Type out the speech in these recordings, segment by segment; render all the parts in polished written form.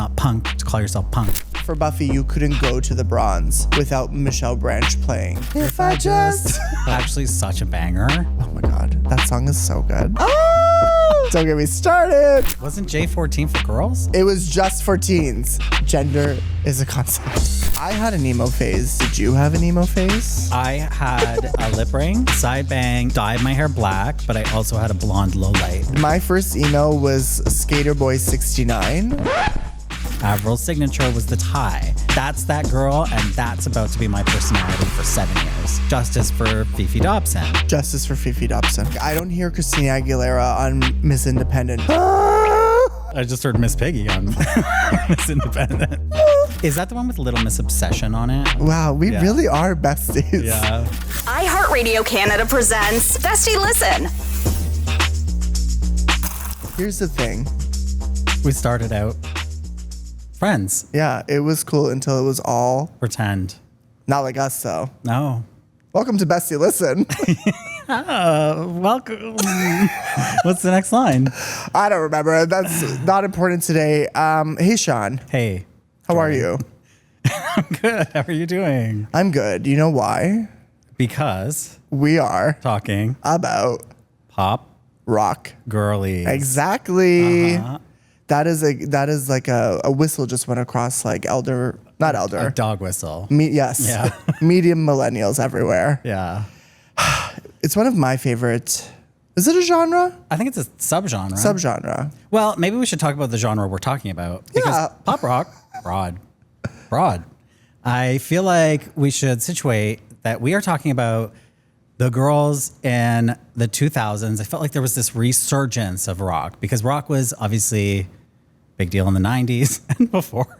not punk to call yourself punk. For Buffy, you couldn't go to the bronze without Michelle Branch playing. If I just... Actually, such a banger. Oh my God, that song is so good. Don't get me started. Wasn't J14 for girls? It was just for teens. Gender is a concept. I had an emo phase. Did you have an emo phase? I had a lip ring, side bang, dyed my hair black, but I also had a blonde low light. My first emo was Skater Boy 69. Avril's signature was the tie. That's that girl, and that's about to be my personality for 7 years. Justice for Fefe Dobson. Justice for Fefe Dobson. I don't hear Christina Aguilera on Miss Independent. I just heard Miss Piggy on Miss Independent. Is that the one with Little Miss Obsession on it? Wow, we really are besties. Yeah. iHeartRadio Canada presents Bestie Listen. Here's the thing. We started out friends. Yeah, it was cool until it was all Pretend. not like us, though. No. Welcome to Bestie Listen. Welcome. What's the next line? I don't remember. That's not important today. Hey, Sean. Hey. How are you? I'm good. How are you doing? I'm good. You know why? Because We are talking about pop rock. girlies. Exactly. Uh-huh. That is like a whistle just went across like not A elder. dog whistle. Yes. Yeah. Medium millennials everywhere. Yeah. It's one of my favorite. Is it a genre? I think it's a subgenre. Subgenre. Well, maybe we should talk about the genre we're talking about. Because Yeah. pop rock, broad. I feel like we should situate that we are talking about the girls in the 2000s. I felt like there was this resurgence of rock because rock was obviously big deal in the 90s and before.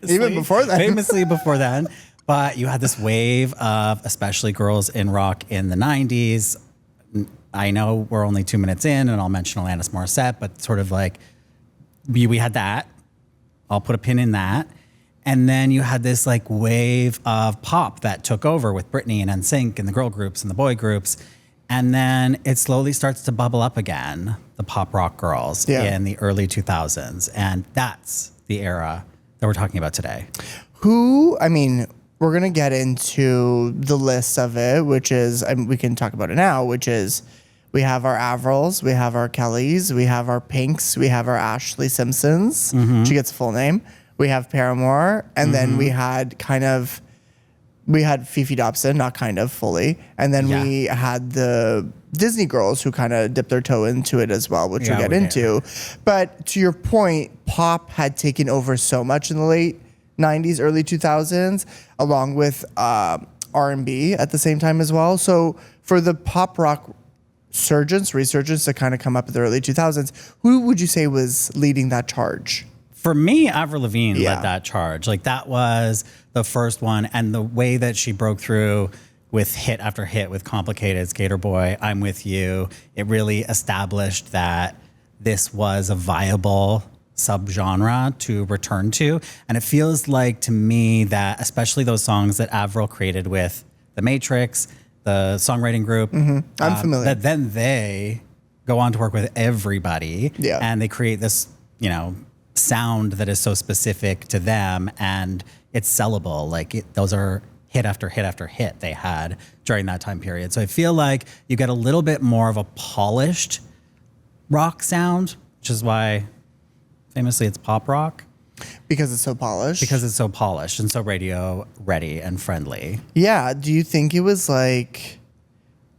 Even before then. Famously before then. But you had this wave of especially girls in rock in the 90s. I know we're only 2 minutes in and I'll mention Alanis Morissette, but sort of like we had that. I'll put a pin in that. And then you had this like wave of pop that took over with Britney and NSYNC and the girl groups and the boy groups. And then it slowly starts to bubble up again, the pop rock girls in the early 2000s. And that's the era that we're talking about today. We're going to get into the list of it, which is, we can talk about it now, which is we have our Avrils, we have our Kellys, we have our Pinks, we have our Ashlee Simpsons. She gets a full name. We have Paramore, and then we had Fefe Dobson, not kind of fully, and then we had the Disney girls who kind of dipped their toe into it as well, which we'll get into. But to your point, pop had taken over so much in the late 90s, early 2000s, along with R&B at the same time as well. So for the pop rock resurgence to kind of come up in the early 2000s, who would you say was leading that charge? For me, Avril Lavigne led that charge. Like that was the first one. And the way that she broke through with hit after hit with Complicated, Skater Boy, I'm With You, it really established that this was a viable subgenre to return to. And it feels like to me that especially those songs that Avril created with The Matrix, the songwriting group. I'm familiar. That then they go on to work with everybody. Yeah. And they create this, sound that is so specific to them and it's sellable. Like those are hit after hit after hit they had during that time period. So I feel like you get a little bit more of a polished rock sound, which is why famously it's pop rock. Because it's so polished? Because it's so polished and so radio ready and friendly. Yeah. Do you think it was like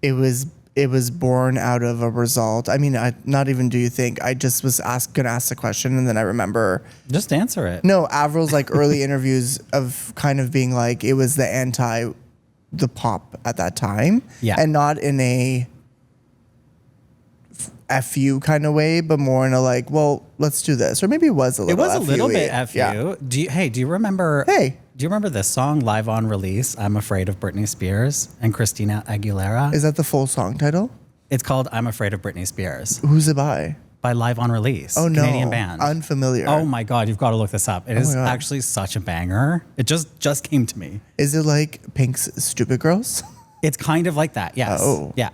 it was born out of a result? I mean, not even do you think. I just was gonna ask the question and then I remember. Just answer it. No, Avril's like early interviews of kind of being like it was the pop at that time. Yeah. And not in a FU kind of way, but more in a like, well, let's do this. Or maybe it was a little It was a little bit FU. Yeah. Do you remember this song live on release, I'm Afraid of Britney Spears and Christina Aguilera? Is that the full song title? It's called I'm Afraid of Britney Spears. Who's it by? By Live on Release. Oh, no. Canadian band. Unfamiliar. Oh my God, you've got to look this up. It is actually such a banger. It just came to me. Is it like Pink's Stupid Girls? It's kind of like that, yes. Oh. Yeah.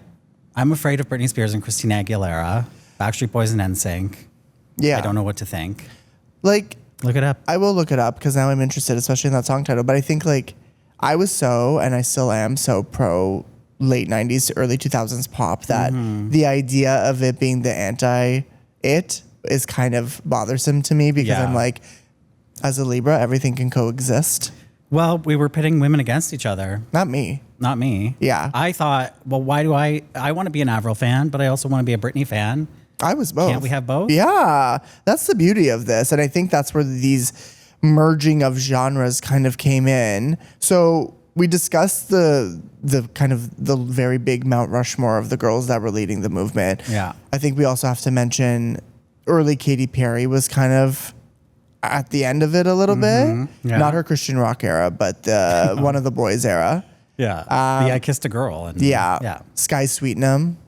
I'm Afraid of Britney Spears and Christina Aguilera, Backstreet Boys and NSYNC. Yeah. I don't know what to think. Like, Look it up. I will look it up because now I'm interested, especially in that song title. But I think like I was so, and I still am so pro late 90s to early 2000s pop that the idea of it being the anti-it is kind of bothersome to me because I'm like, as a Libra, everything can coexist. Well, we were pitting women against each other. Not me. Not me. Yeah. I thought, well, why do I want to be an Avril fan, but I also want to be a Britney fan. I was both. Can't we have both? Yeah. That's the beauty of this. And I think that's where these merging of genres kind of came in. So we discussed the kind of the very big Mount Rushmore of the girls that were leading the movement. Yeah. I think we also have to mention early Katy Perry was kind of at the end of it a little bit. Yeah. Not her Christian rock era, but one of the boys era. Yeah. The I Kissed a Girl. And, Yeah. Sky Sweetenham.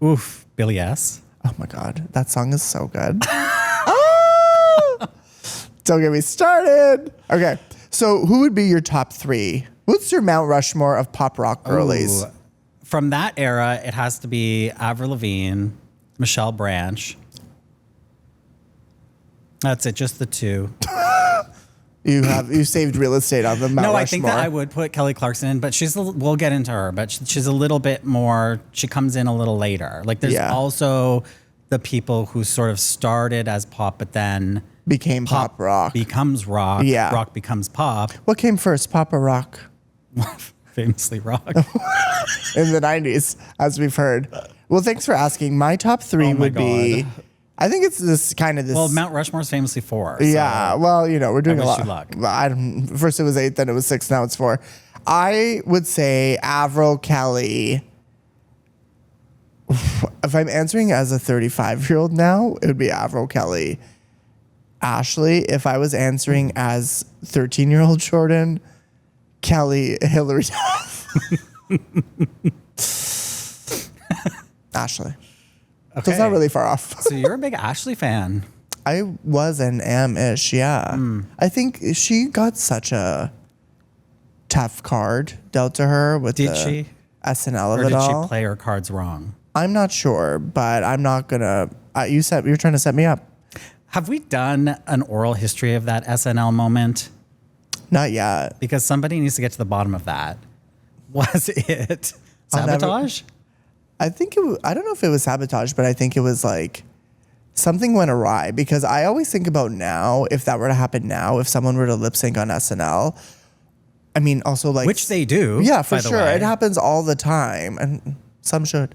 Oof. Billy S. Oh my God. That song is so good. Oh! Don't get me started. Okay. So who would be your top three? What's your Mount Rushmore of pop rock girlies? Ooh. From that era, it has to be Avril Lavigne, Michelle Branch. That's it, just the two. You saved real estate on the Mount Rushmore. No, I think that I would put Kelly Clarkson in, but we'll get into her, but she's a little bit more, she comes in a little later. Like there's also the people who sort of started as pop, but then became pop rock. Becomes rock. Yeah. Rock becomes pop. What came first, pop or rock? Famously rock. In the 90s, as we've heard. Well, thanks for asking. My top three would be, I think it's this kind of this. Well, Mount Rushmore's famously 4. Yeah. So well, we're doing I a wish lot. you luck. First it was 8, then it was 6, now it's 4. I would say Avril, Kelly. If I'm answering as a 35-year-old now, it would be Avril, Kelly. Ashlee. If I was answering as 13-year-old Jordan, Kelly, Hillary. Ashlee. Okay. So it's not really far off. So you're a big Ashlee fan. I was and am-ish, yeah. I think she got such a tough card dealt to her with Did the she? SNL of Or it did all. she play her cards wrong? I'm not sure, but I'm not gonna. You're trying to set me up. Have we done an oral history of that SNL moment? Not yet. Because somebody needs to get to the bottom of that. Was it sabotage? I think I don't know if it was sabotage, but I think it was like something went awry because I always think about now, if that were to happen now, if someone were to lip sync on SNL, I mean, also like. Which they do. Yeah, for by the sure. way. It happens all the time and some should.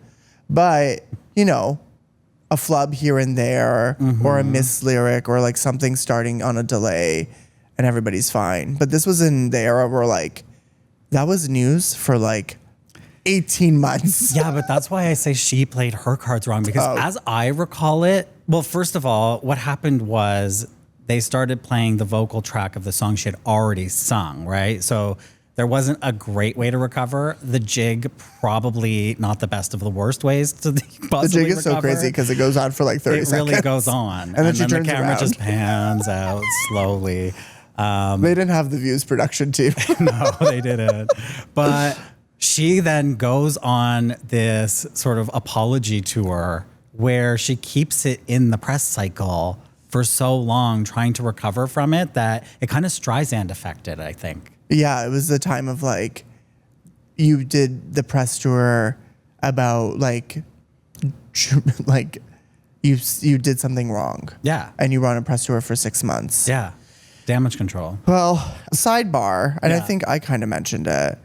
But, a flub here and there or a missed lyric or like something starting on a delay and everybody's fine. But this was in the era where like that was news for like 18 months. Yeah, but that's why I say she played her cards wrong because as I recall it, well, first of all, what happened was they started playing the vocal track of the song she had already sung, right? So there wasn't a great way to recover. The jig, probably not the best of the worst ways to possibly The jig is recover. so crazy because it goes on for like 30 seconds. It really goes on. And then she turns the camera around. just pans out slowly. They didn't have the Views production team. No, they didn't. But she then goes on this sort of apology tour where she keeps it in the press cycle for so long trying to recover from it that it kind of Streisand affected, I think. Yeah, it was the time of like, you did the press tour about like you did something wrong. Yeah. And you were on a press tour for 6 months. Yeah. Damage control. Well, sidebar, and I Yeah. think I kind of mentioned it.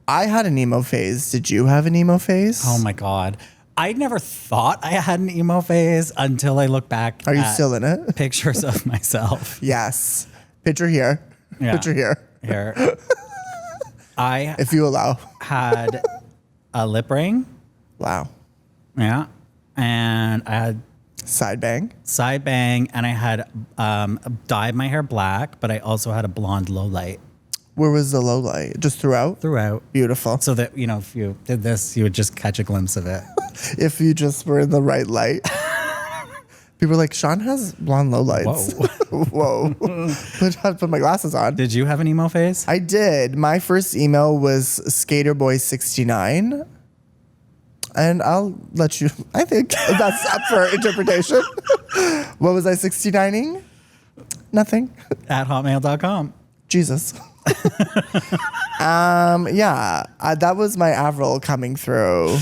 I had an emo phase. Did you have an emo phase? Oh my God. I never thought I had an emo phase until I look back. Are you at still in it? pictures of myself. Yes. Picture here. Yeah. Picture here. Here. I If you allow. had a lip ring. Wow. Yeah. And I had Side bang. side bang, and I had dyed my hair black, but I also had a blonde low light Where was the low light? Just throughout? throughout. Beautiful. So that, if you did this, you would just catch a glimpse of it. If you just were in the right light. People were like, Sean has blonde low lights. Whoa. Whoa. Put my glasses on. Did you have an emo phase? I did. My first email was Skaterboy69. And I'll let you, I think that's up for interpretation. What was I 69ing? Nothing. At hotmail.com. Jesus. That was my Avril coming through.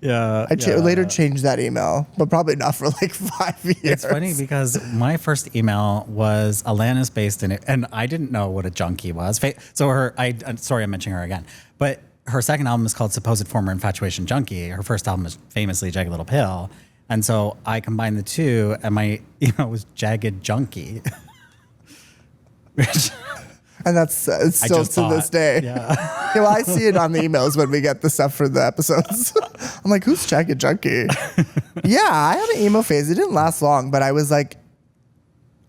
Yeah. I later changed that email, but probably not for like 5 years. It's funny because my first email was Alana's based in it, and I didn't know what a junkie was. So sorry I'm mentioning her again, but her second album is called Supposed Former Infatuation Junkie. Her first album is famously Jagged Little Pill. And so I combined the two, and my email was Jagged Junkie. And that's still to this day. Yeah. Well, I see it on the emails when we get the stuff for the episodes. I'm like, who's Jagged Junkie? Yeah, I had an emo phase. It didn't last long, but I was like,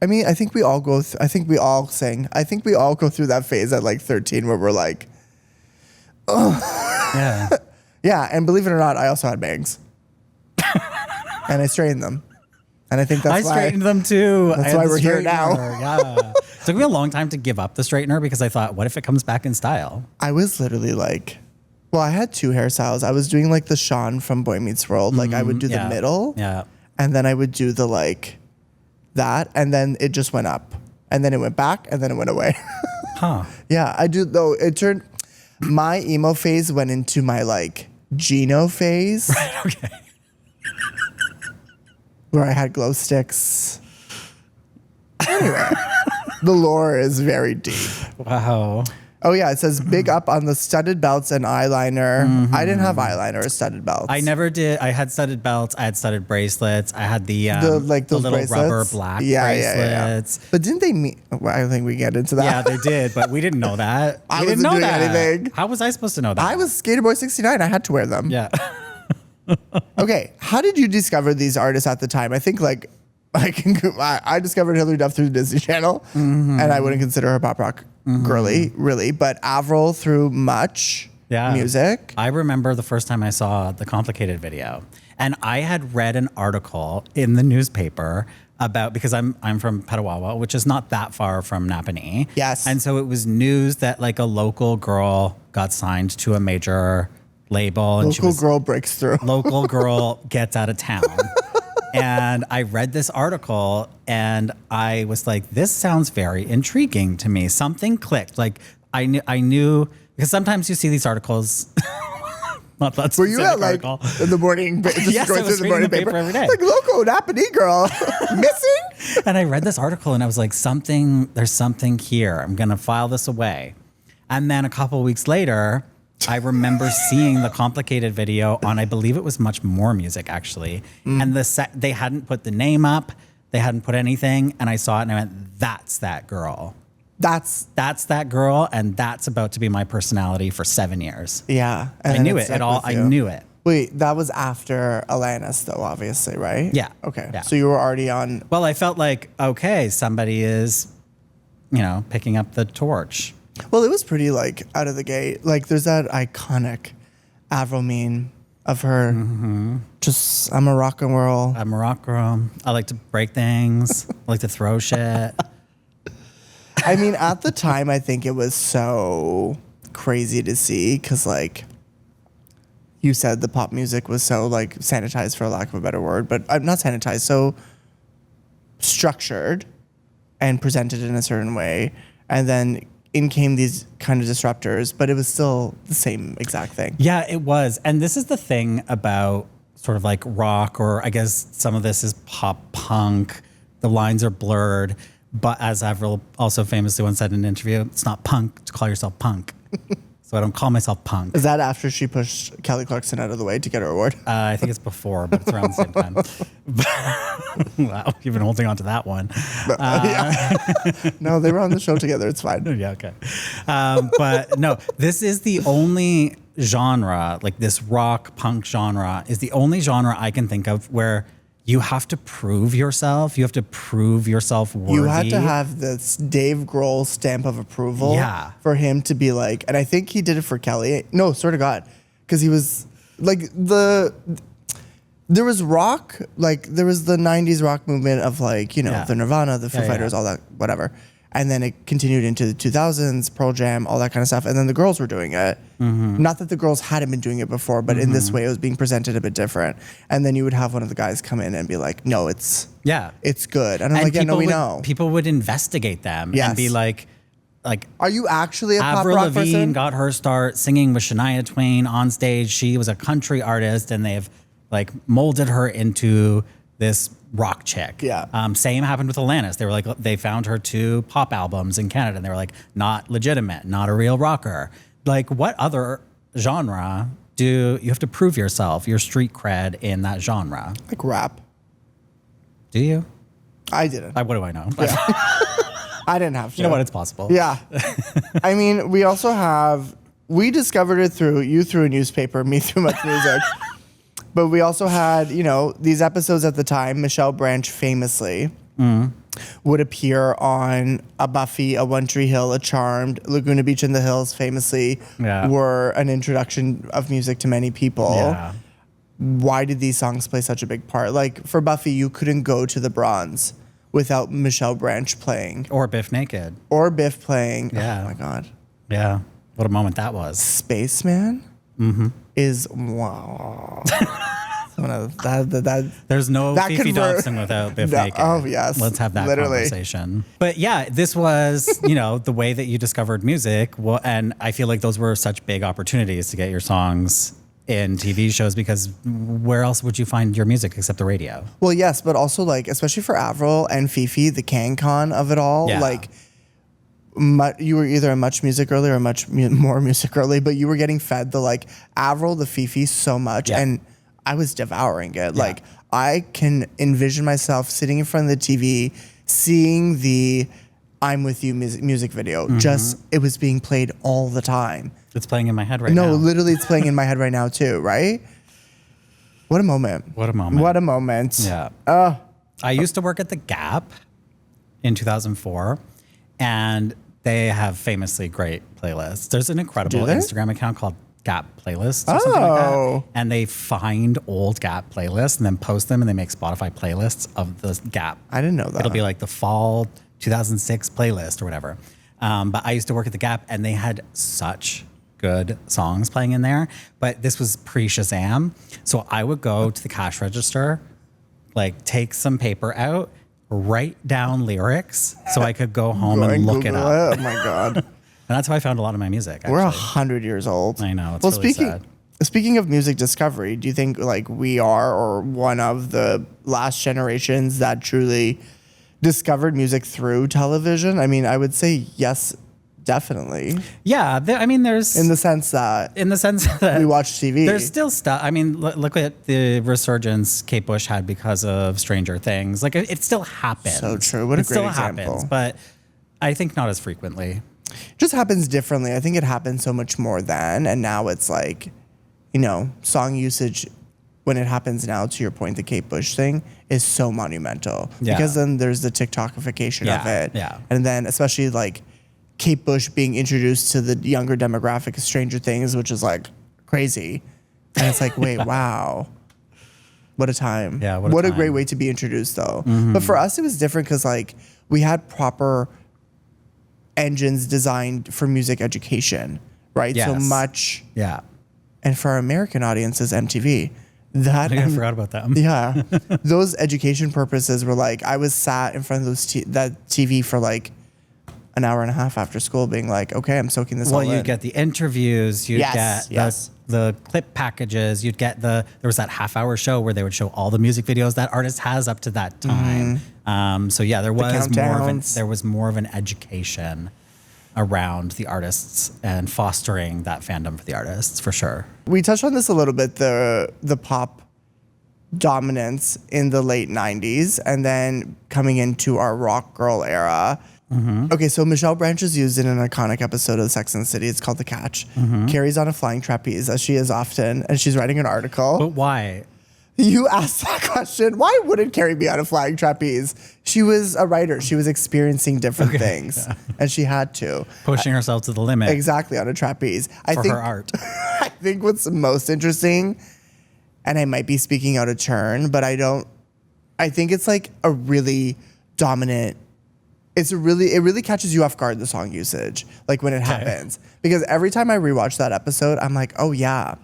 I mean, I think we all go through that phase at like 13 where we're like, oh. Yeah. Yeah, and believe it or not, I also had bangs. And I straightened them. And I think that's why. I straightened them too. That's why we're here now. Yeah. It took me a long time to give up the straightener because I thought, what if it comes back in style? I was literally like, well, I had two hairstyles. I was doing like the Sean from Boy Meets World. Like I would do the middle. Yeah. And then I would do the like that. And then it just went up. And then it went back. And then it went away. Huh. Yeah, I do though. My emo phase went into my like Gino phase. Right, okay. Where I had glow sticks. Anyway, the lore is very deep. Wow. Oh yeah, it says big up on the studded belts and eyeliner. Mm-hmm. I didn't have eyeliner or studded belts. I never did. I had studded belts. I had studded bracelets. I had the those little bracelets? rubber black bracelets. Yeah. But didn't they meet? Well, I don't think we get into that. Yeah, they did, but we didn't know that. I wasn't doing anything. How was I supposed to know that? I was Skater Boy 69. I had to wear them. Yeah. Okay, how did you discover these artists at the time? I think like I discovered Hilary Duff through the Disney Channel, and I wouldn't consider her pop rock girly, really. But Avril through Much music. I remember the first time I saw the Complicated video, and I had read an article in the newspaper about, because I'm from Petawawa, which is not that far from Napanee. Yes, and so it was news that like a local girl got signed to a major label, and local girl breaks through. Local girl gets out of town. And I read this article and I was like, this sounds very intriguing to me. Something clicked. Like I knew because sometimes you see these articles. Not that Were you at like article. in the morning? Just yes, going I was through the morning paper every day. Like local Napanee girl missing. And I read this article and I was like, there's something here. I'm gonna file this away. And then a couple of weeks later, I remember seeing the Complicated video on, I believe it was Much More Music actually. And they hadn't put the name up, they hadn't put anything. And I saw it and I went, that's that girl. That's that girl. And that's about to be my personality for 7 years. Yeah. I knew it at all. I knew it. Wait, that was after Alanis though, obviously, right? Yeah. Okay. Yeah. So you were already on. Well, I felt like, okay, somebody is, picking up the torch. Well, it was pretty like out of the gate. Like there's that iconic Avril meme of her. Just, I'm a rock and roll. I'm a rock girl. I like to break things. I like to throw shit. I mean, at the time, I think it was so crazy to see because like you said, the pop music was so like sanitized, for lack of a better word, but not sanitized, so structured and presented in a certain way. And then in came these kind of disruptors, but it was still the same exact thing. Yeah, it was. And this is the thing about sort of like rock, or I guess some of this is pop punk. The lines are blurred. But as Avril also famously once said in an interview, it's not punk to call yourself punk. So I don't call myself punk. Is that after she pushed Kelly Clarkson out of the way to get her award? I think it's before, but it's around the same time. Wow, you've been holding on to that one. No, they were on the show together. It's fine. Yeah, okay. But no, this is the only genre, like this rock punk genre, is the only genre I can think of where you have to prove yourself. You have to prove yourself worthy. You had to have this Dave Grohl stamp of approval for him to be like, and I think he did it for Kelly. No, swear to God. Because he was like there was rock, like there was the 90s rock movement of like, the Nirvana, the Foo Fighters, all that, whatever. And then it continued into the 2000s, Pearl Jam, all that kind of stuff. And then the girls were doing it. Not that the girls hadn't been doing it before, but in this way, it was being presented a bit different. And then you would have one of the guys come in and be like, no, it's good. And I'm like, yeah, no, we know. People would investigate them and be like, are you actually a pop Avril rock Lavigne person? got her start singing with Shania Twain on stage. She was a country artist, and they've like molded her into this rock chick. Yeah. Same happened with Alanis. They were like, they found her 2 pop albums in Canada, and they were like, not legitimate, not a real rocker. Like, what other genre do you have to prove yourself, your street cred in that genre? Like rap. Do you? I didn't. What do I know? Yeah. I didn't have to. You know what? It's possible. Yeah. I mean, we discovered it through a newspaper, me through much music. But we also had, these episodes at the time. Michelle Branch famously would appear on a Buffy, a One Tree Hill, a Charmed, Laguna Beach and the Hills famously were an introduction of music to many people. Yeah. Why did these songs play such a big part? Like for Buffy, you couldn't go to the Bronze without Michelle Branch playing. Or Biff Naked. Or Biff playing. Yeah. Oh my God. Yeah. What a moment that was. Spaceman is wow. There's no Fefe Dobson without Biff Naked. Oh yes. Let's have that conversation. But yeah, this was, the way that you discovered music. Well, and I feel like those were such big opportunities to get your songs in TV shows, because where else would you find your music except the radio? Well, yes, but also like, especially for Avril and Fefe, the CanCon of it all, like you were either a much music girly or a much more music girly, but you were getting fed the like Avril, the Fefe so much. And I was devouring it. Yeah. Like I can envision myself sitting in front of the TV, seeing the I'm With You music video. Just, it was being played all the time. It's playing in my head right now. No, literally it's playing in my head right now too, right? What a moment. What a moment. What a moment. Yeah. I used to work at The Gap in 2004, and they have famously great playlists. There's an incredible Instagram account called Gap Playlists or something like that. And they find old Gap playlists and then post them, and they make Spotify playlists of the Gap. I didn't know that. It'll be like the fall 2006 playlist or whatever. But I used to work at The Gap, and they had such good songs playing in there. But this was pre-Shazam. So I would go to the cash register, like take some paper out, write down lyrics so I could go home and look it up. Oh my God. And that's how I found a lot of my music. Actually. We're 100 years old. I know. It's really sad. Speaking of music discovery, do you think like we are or one of the last generations that truly discovered music through television? I mean, I would say yes, definitely. Yeah. There's... In the sense that we watch TV. There's still stuff. I mean, look at the resurgence Kate Bush had because of Stranger Things. Like, it still happens. So true. What a great example. Happens, but I think not as frequently. Just happens differently. I think it happened so much more then, and now it's like, song usage when it happens now, to your point, the Kate Bush thing is so monumental. Yeah. Because then there's the TikTokification of it. Yeah. And then especially like Kate Bush being introduced to the younger demographic of Stranger Things, which is like crazy. And it's like, wait, wow. What a time. Yeah, what a great way to be introduced though. But for us, it was different because like we had proper engines designed for music education, right? Yes. So much. Yeah. And for our American audiences, MTV. I forgot about them. Yeah. Those education purposes were like, I was sat in front of that TV for like an hour and a half after school being like, okay, I'm soaking this all in. Well, you get the interviews, you get the clip packages, you'd get there was that half-hour show where they would show all the music videos that artist has up to that time. So yeah, there was more of an education around the artists and fostering that fandom for the artists, for sure. We touched on this a little bit, the pop dominance in the late 90s and then coming into our rock girl era. Okay, so Michelle Branch is used in an iconic episode of Sex and the City. It's called The Catch. Carrie's on a flying trapeze, as she is often, and she's writing an article. But why? You asked that question. Why wouldn't Carrie be on a flying trapeze? She was a writer. She was experiencing different things, and she had to. Pushing herself to the limit. Exactly, on a trapeze. For her art. I think what's most interesting, and I might be speaking out of turn, but I think it's like a really dominant it really catches you off guard, the song usage, like when it happens. Because every time I rewatch that episode, I'm like, oh yeah,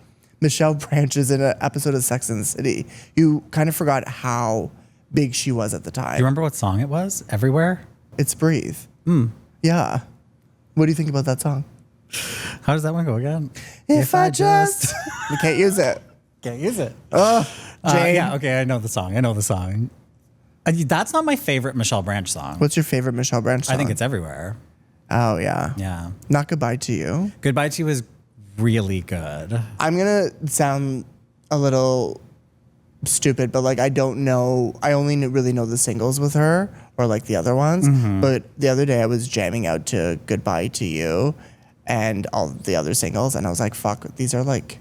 Michelle Branch is in an episode of Sex and the City. You kind of forgot how big she was at the time. Do you remember what song it was? Everywhere? It's Breathe. Yeah. What do you think about that song? How does that one go again? If I just... You can't use it. Can't use it. Jane. Yeah, okay, I know the song. That's not my favorite Michelle Branch song. What's your favorite Michelle Branch song? I think it's Everywhere. Oh, yeah. Yeah. Not Goodbye to You. Goodbye to You is really good. I'm going to sound a little stupid, but like I don't know. I only really know the singles with her or like the other ones. But the other day I was jamming out to Goodbye to You and all the other singles. And I was like, fuck, these are like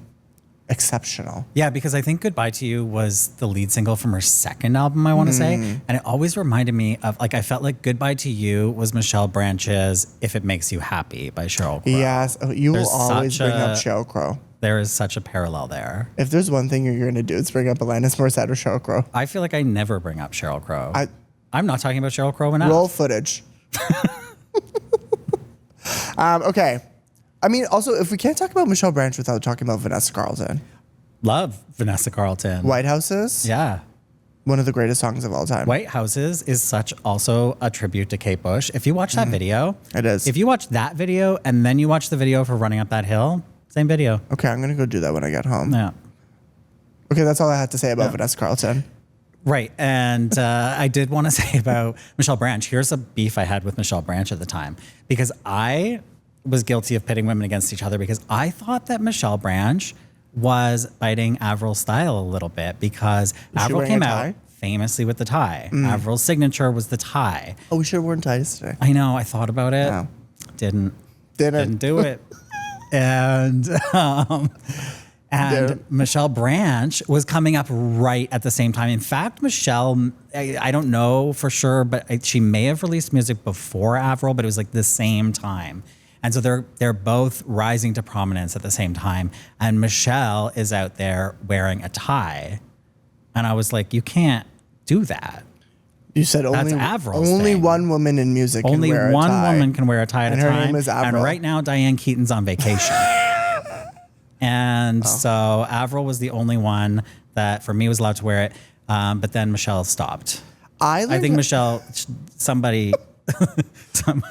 exceptional. Yeah, because I think Goodbye to You was the lead single from her second album, I want to say. And it always reminded me of, like, I felt like Goodbye to You was Michelle Branch's If It Makes You Happy by Sheryl Crow. Yes. You will There's always such bring up a- Sheryl Crow. There is such a parallel there. If there's one thing you're going to do, it's bring up Alanis Morissette or Sheryl Crow. I feel like I never bring up Sheryl Crow. I'm not talking about Sheryl Crow enough. Roll footage. Okay. I mean, also, if we can't talk about Michelle Branch without talking about Vanessa Carlton. Love Vanessa Carlton. White Houses, Yeah. one of the greatest songs of all time. White Houses is such also a tribute to Kate Bush. If you watch that video. It is. If you watch that video and then you watch the video for Running Up That Hill, same video. Okay, I'm going to go do that when I get home. Yeah. Okay, that's all I had to say about Vanessa Carlton. Right. And I did want to say about Michelle Branch. Here's a beef I had with Michelle Branch at the time, because I was guilty of pitting women against each other, because I thought that Michelle Branch was biting Avril's style a little bit, because Avril wearing came a out tie? famously with the tie. Avril's signature was the tie. Oh, we should have worn ties today. I know. I thought about it. No. Didn't Didn't. do it. And Michelle Branch was coming up right at the same time. In fact, Michelle, I don't know for sure, but she may have released music before Avril, but it was like the same time. And so they're both rising to prominence at the same time. And Michelle is out there wearing a tie. And I was like, you can't do that. You said only, Avril's only thing. one woman in music Only can wear one a tie. woman can wear a tie at And a her time. name is Avril. And right now, Diane Keaton's on vacation. And so Avril was the only one that, for me, was allowed to wear it. But then Michelle stopped. I think Michelle, somebody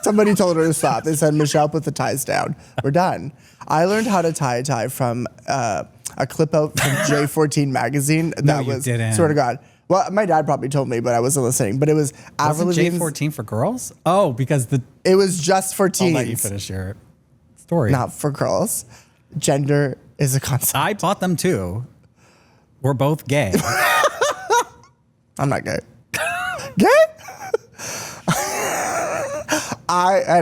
Somebody told her to stop. They said, Michelle, put the ties down. We're done. I learned how to tie a tie from a clip out from J14 magazine. No, That you was, didn't. swear to God. Well, my dad probably told me, but I wasn't listening. But it was Avril Wasn't Lavigne's. J14 for girls? Oh, because It was just for I'll teens. let you finish your story. Not for girls. Gender is a concept. I bought them too. We're both gay. I'm not gay. Gay?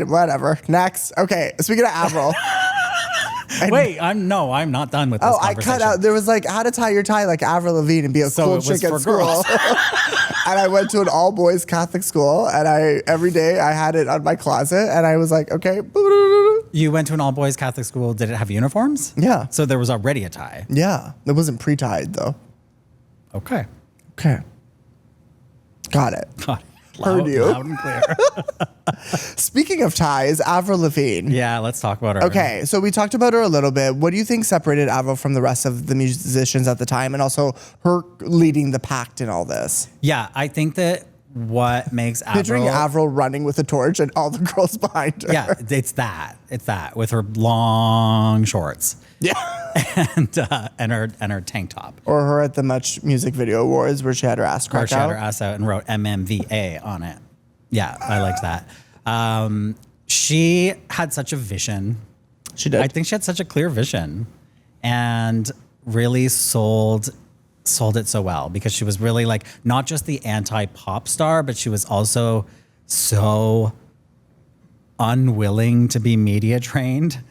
Whatever. Next. Okay. Speaking of Avril. Wait, I'm not done with this I cut out. There was like how to tie your tie like Avril Lavigne and be a So cool it was chick at for school. girls. And I went to an all boys Catholic school, and every day I had it on my closet, and I was like, okay. You went to an all-boys Catholic school. Did it have uniforms? Yeah. So there was already a tie. Yeah, it wasn't pre-tied though. Okay. Okay. Got it. God, Heard you. Loud and clear. Speaking of ties, Avril Lavigne. Yeah, let's talk about her. Okay, so we talked about her a little bit. What do you think separated Avril from the rest of the musicians at the time, and also her leading the pact in all this? Yeah, I think that what makes Picturing Avril... Avril running with a torch and all the girls behind her. Yeah, it's that with her long shorts. Yeah. and her tank top. Or her at the Much Music Video Awards where she had her ass Or cracked she had out. her ass out and wrote MMVA on it. Yeah, I liked that. She had such a vision. She did. I think she had such a clear vision and really sold it so well, because she was really like not just the anti-pop star, but she was also so unwilling to be media trained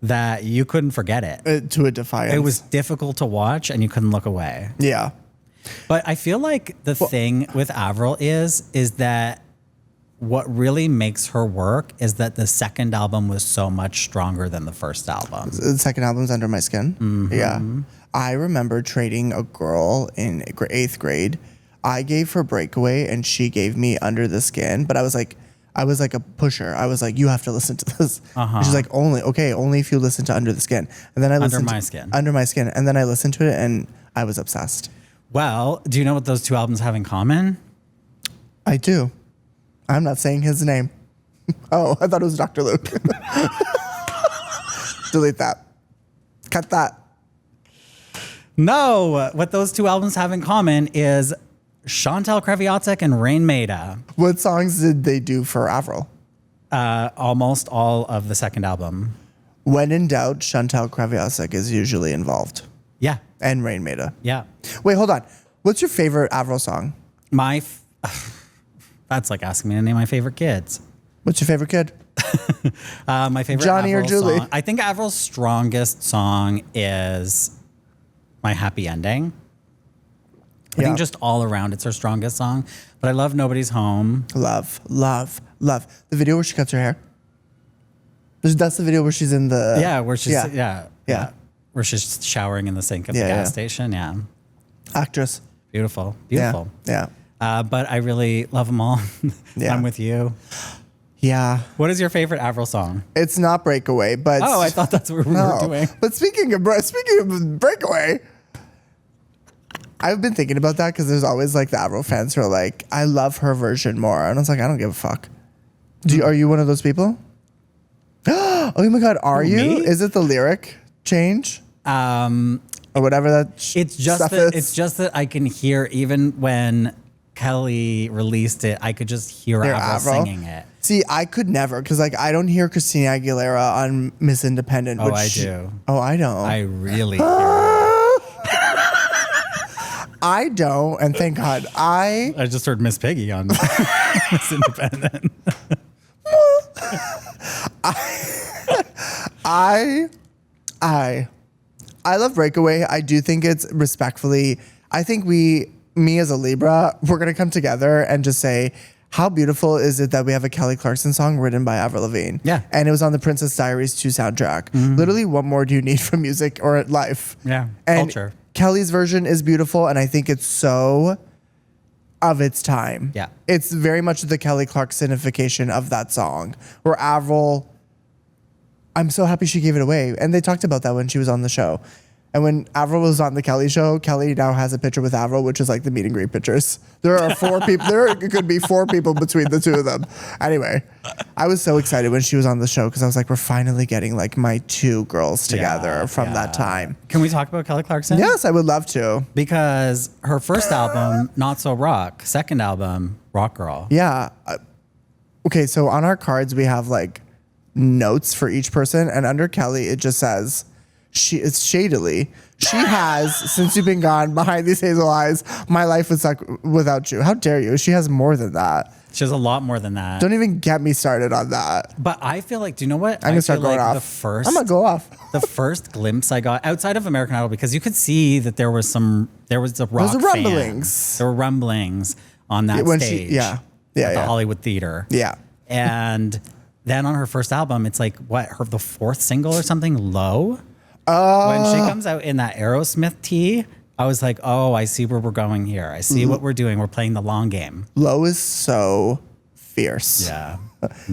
that you couldn't forget it. To a defiance. It was difficult to watch and you couldn't look away. Yeah. But I feel like the thing with Avril is that what really makes her work is that the second album was so much stronger than the first album. The second album's Under My Skin. Mm-hmm. Yeah. I remember trading a girl in 8th grade. I gave her Breakaway and she gave me Under the Skin, but I was like, I was like a pusher. I was like, you have to listen to this. And she's like, only if you listen to Under the Skin. And then I listened Under My Skin. And then I listened to it and I was obsessed. Well, do you know what those two albums have in common? I do. I'm not saying his name. Oh, I thought it was Dr. Luke. Delete that. Cut that. No, what those two albums have in common is Chantal Kreviatek and Rain Maida. What songs did they do for Avril? Almost all of the second album. When in doubt, Chantal Kreviatek is usually involved. Yeah. And Rain Maida. Yeah. Wait, hold on. What's your favorite Avril song? That's like asking me to name my favorite kids. What's your favorite kid? My favorite Johnny Avril or Julie? song. I think Avril's strongest song is My Happy Ending. I think just all around it's her strongest song. But I love Nobody's Home. Love. The video where she cuts her hair. That's the video where she's in the... Yeah, where she's... Yeah. Where she's showering in the sink at the gas station. Yeah. Actress. Beautiful. Yeah. But I really love them all. Yeah. I'm with you. Yeah. What is your favorite Avril song? It's not Breakaway, but... Oh, I thought that's what we were doing. But speaking of Breakaway... I've been thinking about that because there's always like the Avril fans who are like, I love her version more. And I was like, I don't give a fuck. Are you one of those people? Oh my God, are you? Me? Is it the lyric change? Or whatever that stuff is? It's just that I can hear, even when Kelly released it, I could just hear Avril singing it. See, I could never, because like I don't hear Christina Aguilera on Miss Independent. Oh, I do. Oh, I don't. I really hear it. I don't, and thank God. I just heard Miss Piggy on Miss Independent. I love Breakaway. I do think it's respectfully. I think me as a Libra, we're gonna come together and just say, how beautiful is it that we have a Kelly Clarkson song written by Avril Lavigne? Yeah. And it was on the Princess Diaries 2 soundtrack. Literally, what more do you need from music or life? Yeah, and culture. Kelly's version is beautiful, and I think it's so of its time. Yeah. It's very much the Kelly Clarksonification of that song, where Avril, I'm so happy she gave it away. And they talked about that when she was on the show. And when Avril was on the Kelly show, Kelly now has a picture with Avril, which is like the meet and greet pictures. There are 4 people. There could be 4 people between the two of them. Anyway, I was so excited when she was on the show because I was like, we're finally getting like my 2 girls together from that time. Can we talk about Kelly Clarkson? Yes, I would love to. Because her first album, Not So Rock, second album, Rock Girl. Yeah. Okay, so on our cards, we have like notes for each person. And under Kelly, it just says... It's shadily. She has, since you've been gone, behind these hazel eyes, my life would suck without you. How dare you? She has more than that. She has a lot more than that. Don't even get me started on that. But I feel like, do you know what? I'm gonna start going off. I'm gonna go off. The first glimpse I got outside of American Idol, because you could see that there was the rock Those are rumblings. There were rumblings on that stage. At the Hollywood Theater. Yeah. And then on her first album, it's like the 4th single or something, Low. When she comes out in that Aerosmith tee, I was like, oh, I see where we're going here. I see what we're doing. We're playing the long game. Low is so fierce. Yeah.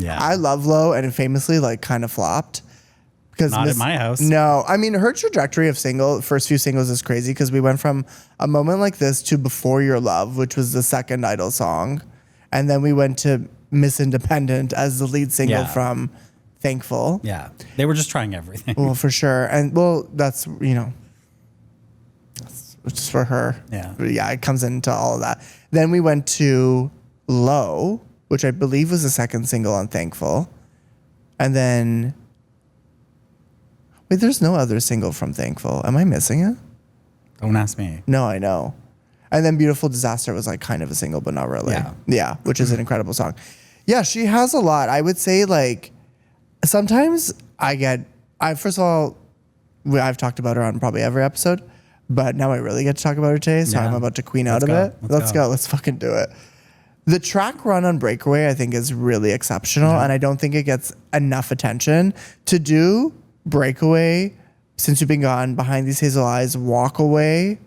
I love Low, and it famously like kind of flopped. Not at my house. No, I mean her trajectory of first few singles is crazy because we went from A Moment Like This to Before Your Love, which was the second Idol song, and then we went to Miss Independent as the lead single from Thankful. Yeah. They were just trying everything. Well, for sure. And that's, it's just for her. Yeah. But yeah, it comes into all of that. Then we went to Low, which I believe was the second single on Thankful. And then, wait, there's no other single from Thankful. Am I missing it? Don't ask me. No, I know. And then Beautiful Disaster was like kind of a single, but not really. Yeah, which is an incredible song. Yeah, she has a lot. I would say like, sometimes first of all, I've talked about her on probably every episode, but now I really get to talk about her today, so I'm about to queen out of it. Let's go. Let's fucking do it. The track run on Breakaway, I think, is really exceptional, and I don't think it gets enough attention. To do Breakaway, Since You've Been Gone, Behind These Hazel Eyes, Walk Away,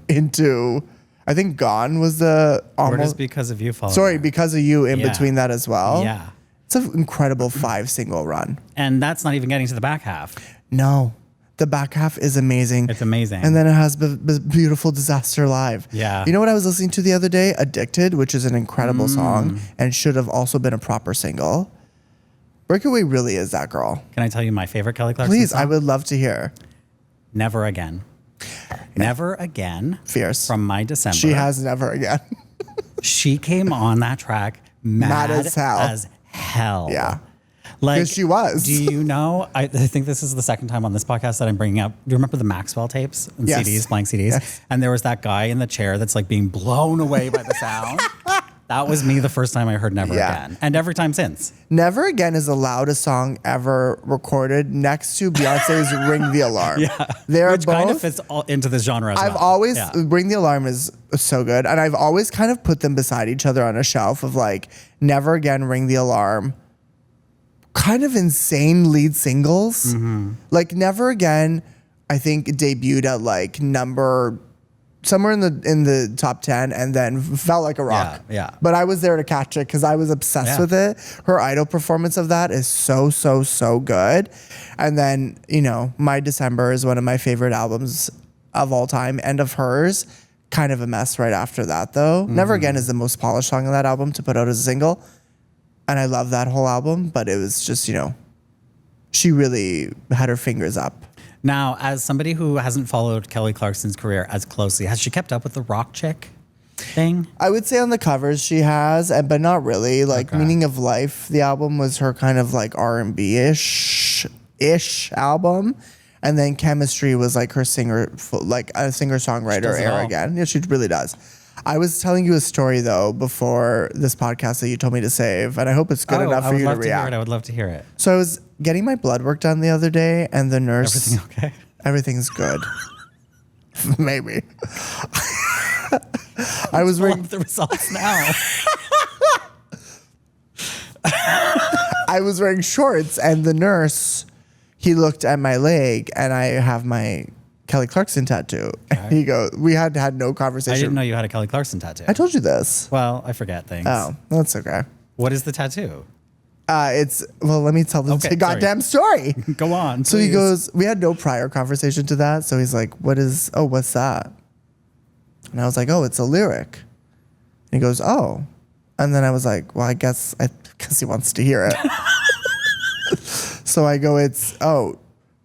into I think Gone was the Where does almost. Because of You fall? Sorry, in? Because of You in Yeah. between that as well. Yeah. It's an incredible 5 single run. And that's not even getting to the back half. No, the back half is amazing. It's amazing. And then it has Beautiful Disaster Live. Yeah. You know what I was listening to the other day? Addicted, which is an incredible song and should have also been a proper single. Breakaway really is that girl. Can I tell you my favorite Kelly Clarkson Please, song? I would love to hear. Never Again. Never Again. Fierce. From My December. She has Never Again. She came on that track mad as hell. As hell. Yeah. Like 'Cause she was. Do you know? I think this is the second time on this podcast that I'm bringing up. Do you remember the Maxwell tapes and Yes. CDs, blank CDs? Yes. And there was that guy in the chair that's like being blown away by the sound. That was me the first time I heard Never Yeah. Again, and every time since. Never Again is the loudest song ever recorded next to Beyonce's Ring the Alarm. Yeah, They're which both, kind of fits into this genre as I've well. always, Yeah. Ring the Alarm is so good. And I've always kind of put them beside each other on a shelf of like, Never Again, Ring the Alarm. Kind of insane lead singles. Mm-hmm. Like Never Again, I think debuted at like somewhere in the top 10 and then felt like a rock. Yeah. But I was there to catch it because I was obsessed Yeah. with it. Her Idol performance of that is so, so, so good. And then, you know, My December is one of my favorite albums of all time and of hers. Kind of a mess right after that though. Never Again is the most polished song on that album to put out as a single. And I love that whole album, but it was just, you know, she really had her fingers up. Now, as somebody who hasn't followed Kelly Clarkson's career as closely, has she kept up with the rock chick thing? I would say on the covers she has, but not really. Like Okay. Meaning of Life, the album was her kind of like R&B-ish album. And then Chemistry was like her like a singer-songwriter does it era all. again. Yeah, she really does. I was telling you a story though before this podcast that you told me to save, and I hope it's good enough I for would you to love to hear react. it. I would love to hear it. So I was getting my blood work done the other day, and the nurse. Everything okay? Everything's good. Maybe. I was Pull wearing up the results now. I was wearing shorts, and the nurse, he looked at my leg, and I have my Kelly Clarkson tattoo. And he goes, we had no conversation. I didn't know you had a Kelly Clarkson tattoo. I told you this. Well, I forget things. Oh, that's okay. What is the tattoo? Let me tell the Okay, goddamn story. Go on. So he please. goes, we had no prior conversation to that. So he's like, what's that? And I was like, oh, it's a lyric. And he goes, oh. And then I was like, well, I guess he wants to hear it. So I go,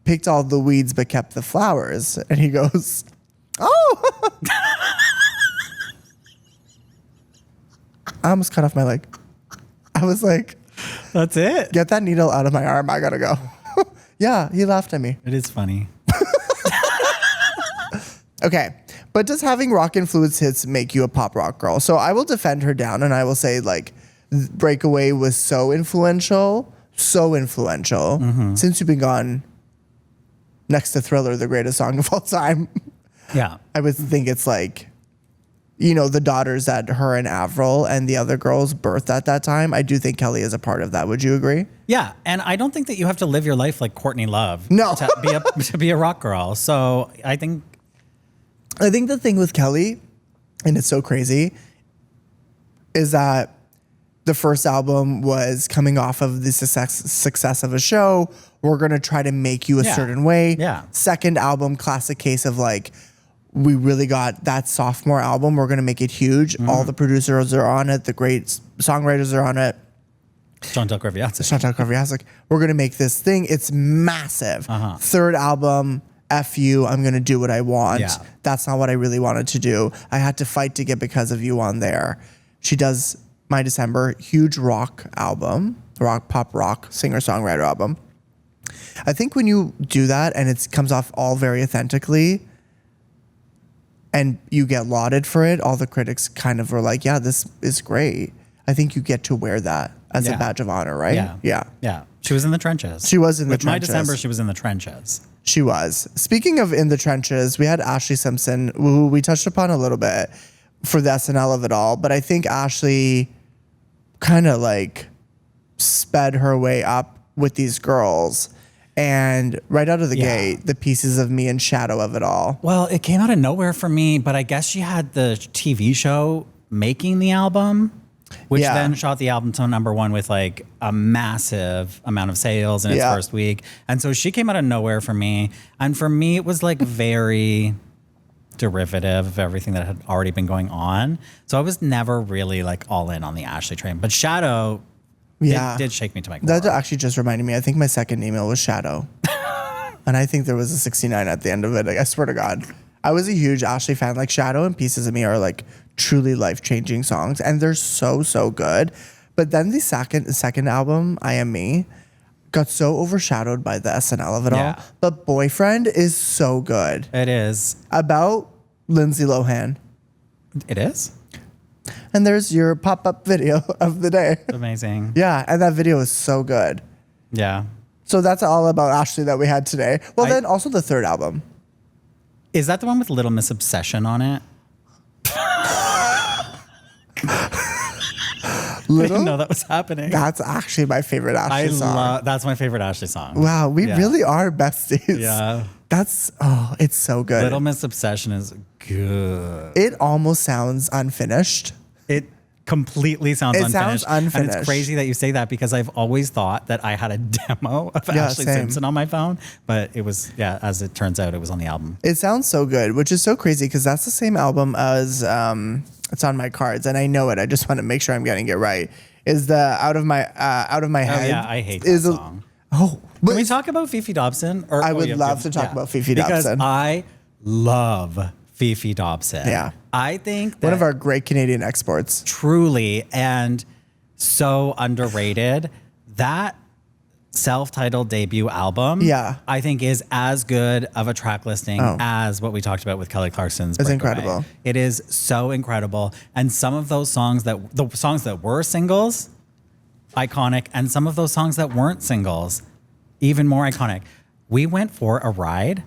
picked all the weeds but kept the flowers. And he goes, oh. I almost cut off my leg. I was like, That's it. get that needle out of my arm. I gotta go. Yeah, he laughed at me. It is funny. Okay. But does having rock influence hits make you a pop rock girl? So I will defend her down and I will say like Breakaway was so influential. Since You've Been Gone, next to Thriller, the greatest song of all time. Yeah. I would think it's like, you know, the daughters that her and Avril and the other girls birthed at that time. I do think Kelly is a part of that. Would you agree? Yeah. And I don't think that you have to live your life like Courtney Love No. to be a rock girl. So I think the thing with Kelly, and it's so crazy, is that the first album was coming off of the success of a show. We're going to try to make you a certain way. Yeah. Second album, classic case of like, we really got that sophomore album. We're going to make it huge. All the producers are on it. The great songwriters are on it. Chantal Kreviazuk. Chantal Kreviazuk. We're going to make this thing. It's massive. Third album, F you, I'm going to do what I want. Yeah. That's not what I really wanted to do. I had to fight to get Because of You on there. She does My December, huge rock album, pop rock, singer-songwriter album. I think when you do that and it comes off all very authentically and you get lauded for it, all the critics kind of were like, yeah, this is great. I think you get to wear that as a badge of honor, right? Yeah. Yeah. She was in the trenches. She was in the With My trenches. December, she was in the trenches. She was. Speaking of in the trenches, we had Ashlee Simpson, who we touched upon a little bit for the SNL of it all. But I think Ashlee kind of like sped her way up with these girls. And right out of the Yeah. gate, the pieces of me and Shadow of it all. Well, it came out of nowhere for me, but I guess she had the TV show making the album, which Yeah. then shot the album to #1 with like a massive amount of sales in its Yeah. first week. And so she came out of nowhere for me. And for me, it was like very derivative of everything that had already been going on. So I was never really like all in on the Ashlee train. But Shadow did shake me to my core. That actually just reminded me. I think my second email was Shadow. And I think there was a 69 at the end of it. Like, I swear to God. I was a huge Ashlee fan. Like, Shadow and Pieces of Me are like truly life-changing songs. And they're so, so good. But then the second album, I Am Me, got so overshadowed by the SNL of it Yeah. all. But Boyfriend is so good. It is. About Lindsay Lohan. It is. And there's your pop-up video of the day. Amazing. Yeah, and that video is so good. Yeah. So that's all about Ashlee that we had today. Well, then also the third album. Is that the one with Little Miss Obsession on it? I didn't know that was happening. That's actually my favorite Ashlee song. That's my favorite Ashlee song. Wow, we Yeah. really are besties. Yeah. It's so good. Little Miss Obsession is good. It almost sounds unfinished. It completely sounds It unfinished. sounds And unfinished. it's crazy that you say that because I've always thought that I had a demo of Yeah, Ashlee same. Simpson on my phone, but it was, as it turns out, it was on the album. It sounds so good, which is so crazy because that's the same album as it's on my cards, and I know it. I just want to make sure I'm getting it right. Is the Out of My Head? Oh yeah, I hate that song. But Can we talk about Fefe Dobson? Or, I would love to talk about Fefe because Dobson. I love Fefe Dobson. Yeah. I think that one of our great Canadian exports. truly and so underrated. That self-titled debut album, Yeah. I think is as good of a track listing Oh. as what we talked about with Kelly Clarkson's It's Breakaway. incredible. It is so incredible. And some of those songs the songs that were singles, iconic, and some of those songs that weren't singles, even more iconic. We went for a ride,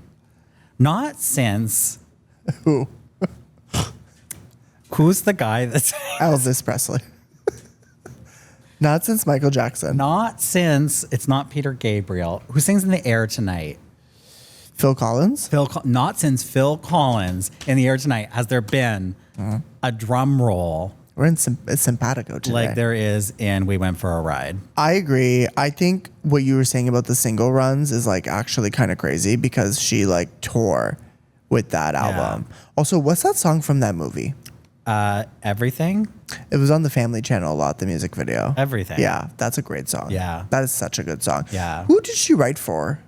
not since Who? who's the guy that's Elvis Presley. Not since Michael Jackson. not since it's not Peter Gabriel who sings in the air tonight. Phil Collins? Not since Phil Collins in the air tonight has there been a drum roll We're in simpatico today. like there is in We Went for a Ride. I agree. I think what you were saying about the single runs is like actually kind of crazy because she like tore with that album. Also, what's that song from that movie? Everything. It was on the Family Channel a lot, the music video. Everything. Yeah, that's a great song. Yeah. That is such a good song. Yeah. Who did she write for?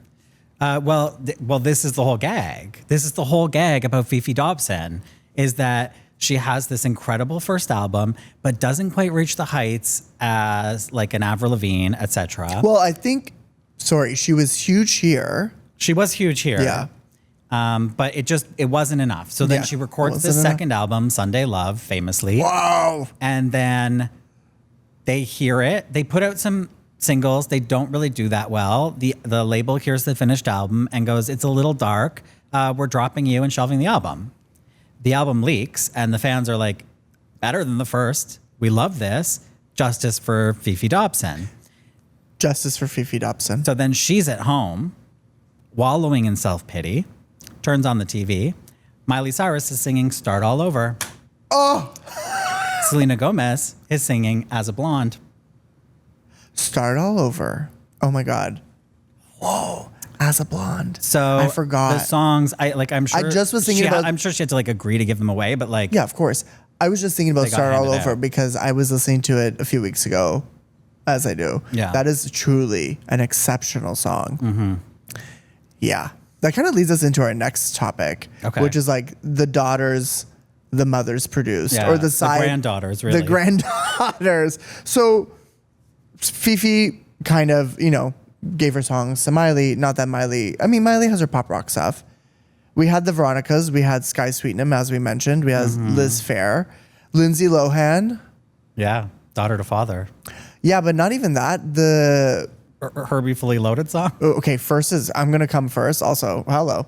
Well, this is the whole gag. This is the whole gag about Fefe Dobson is that she has this incredible first album, but doesn't quite reach the heights as like an Avril Lavigne, etc. Well, I think, she was huge here. She was huge here. Yeah. But it wasn't enough. So then Yeah. she records Wasn't this enough. second album, Sunday Love, famously. Wow. And then they hear it. They put out some singles. They don't really do that well. The label hears the finished album and goes, "It's a little dark. We're dropping you and shelving the album." The album leaks and the fans are like, "Better than the first. We love this. Justice for Fefe Dobson." Justice for Fefe Dobson. So then she's at home, wallowing in self-pity, turns on the TV. Miley Cyrus is singing Start All Over. Oh! Selena Gomez is singing As a Blonde. Start all over. Oh my God. Whoa. As a Blonde. So I forgot. the songs. I'm sure. I just was thinking about- I'm sure she had to like agree to give them away, but like, Yeah, of course. I was just thinking about They got Start All handed Over out. because I was listening to it a few weeks ago, as I do. Yeah. That is truly an exceptional song. Mm-hmm. Yeah. That kind of leads us into our next topic, Okay. which is like the daughters, the mothers produced, Yeah, or the the side. granddaughters, really. The granddaughters. So Fefe kind of, gave her songs to Miley. Not that Miley has her pop rock stuff. We had the Veronicas. We had Sky Sweetnam, as we mentioned. We had Liz Phair. Lindsay Lohan. yeah, daughter to father. Yeah, but not even that. The Herbie Fully Loaded song. okay, first is I'm gonna come first. Also, hello.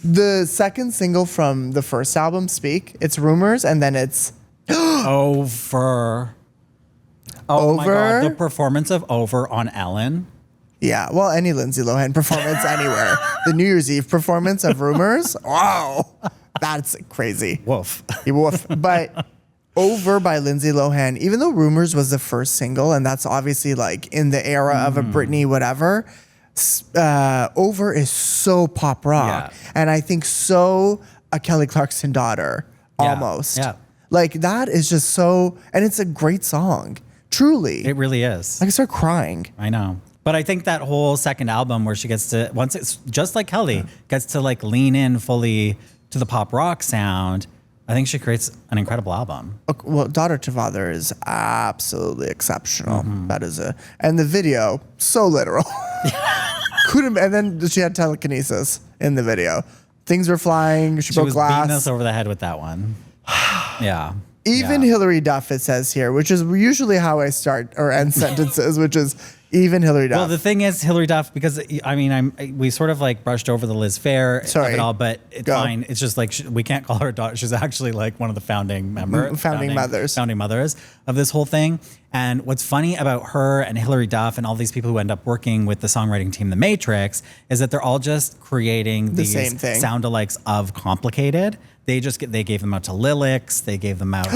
The second single from the first album, Speak. It's Rumors, and then it's Over. Oh my Over? God, the performance of Over on Ellen. Yeah, well, any Lindsay Lohan performance anywhere. The New Year's Eve performance of Rumors, wow, that's crazy. Woof. Woof. But Over by Lindsay Lohan, even though Rumors was the first single, and that's obviously like in the era of a Britney whatever, Over is so pop rock. Yeah. And I think so a Kelly Clarkson daughter, almost. Yeah. Like that is just so, and it's a great song. Truly. It really is. I can start crying. I know. But I think that whole second album where she gets to, once it's just like Kelly, gets to like lean in fully to the pop rock sound, I think she creates an incredible album. Well, Daughter to Father is absolutely exceptional. That is and the video, so literal. And then she had telekinesis in the video. Things were flying. She broke was glass. beating us over the head with that one. Yeah. Even Hillary Duff, it says here, which is usually how I start or end sentences, which is even Hillary Duff. Well, the thing is, Hillary Duff, because I mean, we sort of like brushed over the Liz Phair of it all, but it's fine. It's just like we can't call her a daughter. She's actually like one of the founding mothers of this whole thing. And what's funny about her and Hillary Duff and all these people who end up working with the songwriting team, The Matrix, is that they're all just creating these same thing. sound-alikes of Complicated. They gave them out to Lilix. They gave them out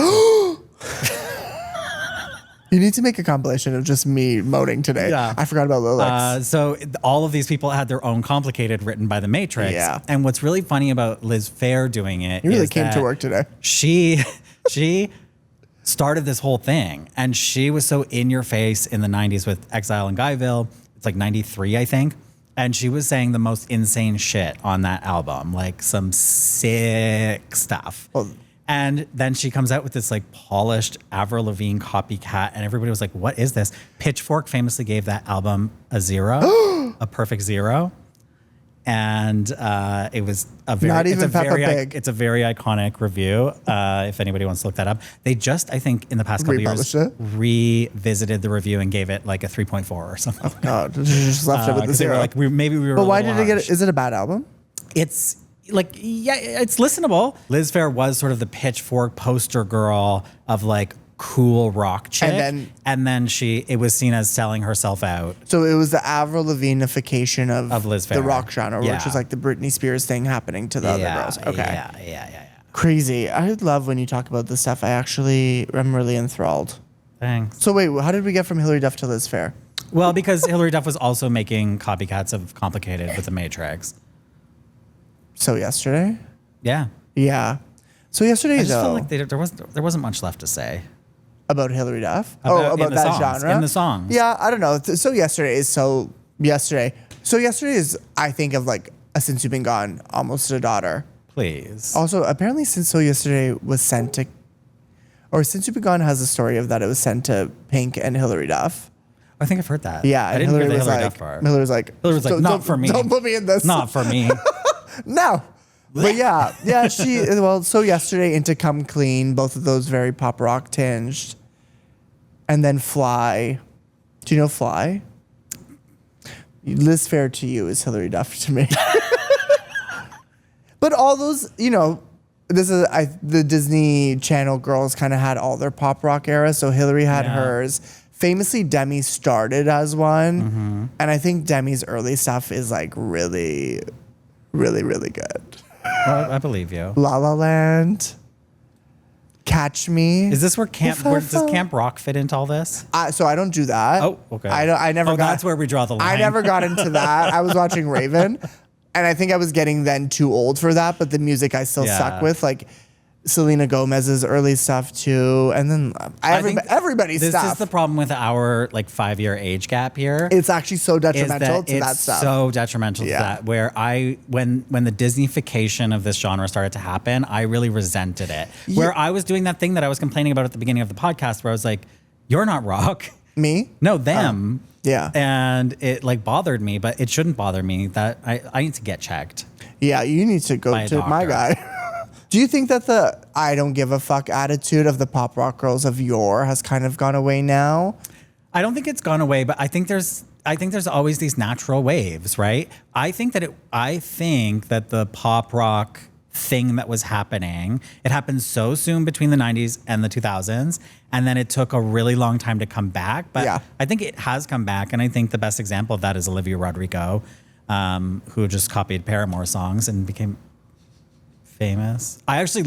You need to make a compilation of just me moaning today. Yeah. I forgot about Lilix. So all of these people had their own Complicated written by The Matrix. Yeah. And what's really funny about Liz Phair doing it You really is came that to work today. She started this whole thing, and she was so in your face in the 90s with Exile in Guyville. It's like 93, I think. And she was saying the most insane shit on that album, like some sick stuff. Well, and then she comes out with this like polished Avril Lavigne copycat, and everybody was like, what is this? Pitchfork famously gave that album a 0, a perfect 0. And it was a very, Not even it's a Peppa very, Pig. it's a very iconic review. If anybody wants to look that up, they just, I think, in the past couple of years, revisited the review and gave it like a 3.4 or something. Oh God, you just left it with the 'cause they were 0. like, maybe we were. But a why little did it get? harsh. Is it a bad album? It's like, yeah, it's listenable. Liz Phair was sort of the Pitchfork poster girl of like cool rock chick, and then it was seen as selling herself out. So it was the Avril Lavigne-ification of Liz Phair. the rock genre, Yeah. which is like the Britney Spears thing happening to the other girls. Okay. Yeah. Crazy. I love when you talk about this stuff. I actually am really enthralled. Thanks. So wait, how did we get from Hillary Duff to Liz Phair? Well, because Hillary Duff was also making copycats of Complicated with The Matrix. So yesterday? Yeah. Yeah. So yesterday, I just though, feel like there wasn't much left to say. about Hillary Duff? About about the that songs, genre? in the songs. Yeah, I don't know. So yesterday, is, I think, of like a Since You've Been Gone, almost a daughter. Please. Also, apparently Since So Yesterday was sent to, or Since You've Been Gone has a story of that it was sent to Pink and Hillary Duff. I think I've heard that. Yeah, I and didn't hear the was Hillary like, Duff part. Hillary was like, not for me. Don't put me in this. Not for me. No. But yeah, So Yesterday into Come Clean, both of those very pop rock tinged. And then Fly. Do you know Fly? Liz Phair to you is Hillary Duff to me. But all those, this is the Disney Channel girls kind of had all their pop rock era. So Hillary had hers. Famously, Demi started as one. Mm-hmm. And I think Demi's early stuff is like really, really, really good. Well, I believe you. La La Land. Catch Me. Is this where does Camp Rock fit into all this? So I don't do that. Oh, okay. I never. That's where we draw the line. I never got into that. I was watching Raven, and I think I was getting then too old for that. But the music I still stuck with, like Selena Gomez's early stuff too, and then everybody's this stuff. This is the problem with our like 5-year age gap here. It's actually so detrimental to that stuff. So detrimental to that. Where when the Disneyfication of this genre started to happen, I really resented it. Yeah. Where I was doing that thing that I was complaining about at the beginning of the podcast, where I was like, "You're not rock." Me? No, them. Yeah. And it like bothered me, but it shouldn't bother me. That I need to get checked. Yeah, you need to go to my guy. Do you think that the I don't give a fuck attitude of the pop rock girls of yore has kind of gone away now? I don't think it's gone away, but I think there's always these natural waves, right? I think that the pop rock thing that was happening. It happened so soon between the 90s and the 2000s. And then it took a really long time to come back. But I think it has come back. And I think the best example of that is Olivia Rodrigo, who just copied Paramore songs and became famous. I actually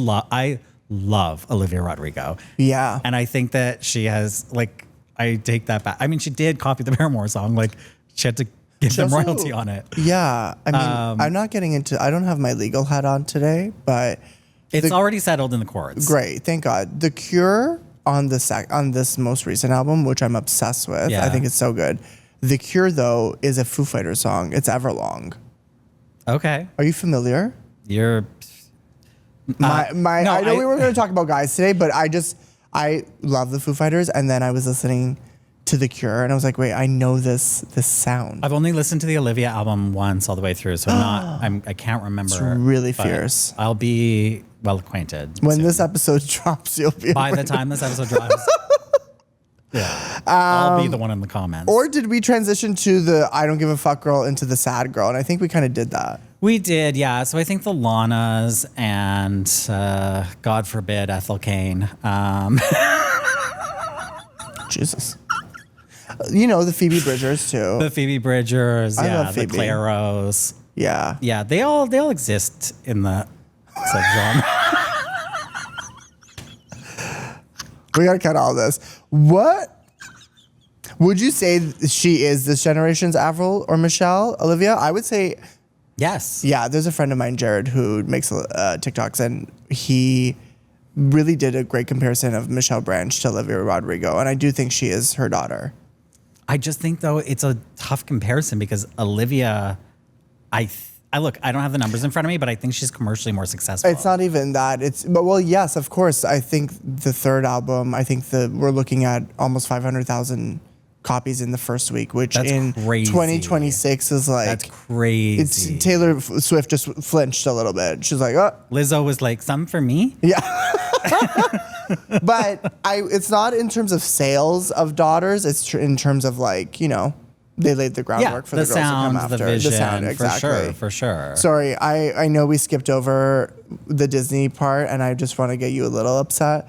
love Olivia Rodrigo. Yeah. And I think that she has, like, I take that back. I mean, she did copy the Paramore song. Like, she had to give them royalty on it. Yeah. I mean, I'm not getting into, I don't have my legal hat on today, but it's already settled in the courts. Great. Thank God. The Cure on this most recent album, which I'm obsessed with. I think it's so good. The Cure, though, is a Foo Fighters song. It's Everlong. Okay. Are you familiar? You're... I know we were going to talk about guys today, but I love the Foo Fighters, and then I was listening to The Cure, and I was like, wait, I know this sound. I've only listened to the Olivia album once all the way through, so I can't remember. It's really fierce. I'll be well acquainted when soon. this episode drops. You'll be by the time this episode drops. Yeah, I'll be the one in the comments. Or did we transition to the I don't give a fuck girl into the sad girl? And I think we kind of did that. We did, yeah. So I think the Lanas and God forbid Ethel Cain. Jesus. You know, the Phoebe Bridgers too. The Phoebe Bridgers, I yeah, love Phoebe. the Claros. Yeah. Yeah, they all exist in the subgenre. We gotta cut all this. What would you say she is this generation's Avril or Michelle? Olivia? I would say yes. Yeah, there's a friend of mine, Jared, who makes TikToks, and he really did a great comparison of Michelle Branch to Olivia Rodrigo, and I do think she is her daughter. I just think, though, it's a tough comparison because Olivia, I look, I don't have the numbers in front of me, but I think she's commercially more successful. It's not even that. Well, yes, of course. I think the third album, we're looking at almost 500,000 copies in the first week, which That's in crazy. 2026 is like... That's crazy. It's Taylor Swift just flinched a little bit. She's like, oh. Lizzo was like, some for me? Yeah. But it's not in terms of sales of daughters. It's in terms of like, you know, they laid the groundwork for the girls sound, to come after. the vision, the sound, exactly. For sure. Sorry, I know we skipped over the Disney part, and I just want to get you a little upset.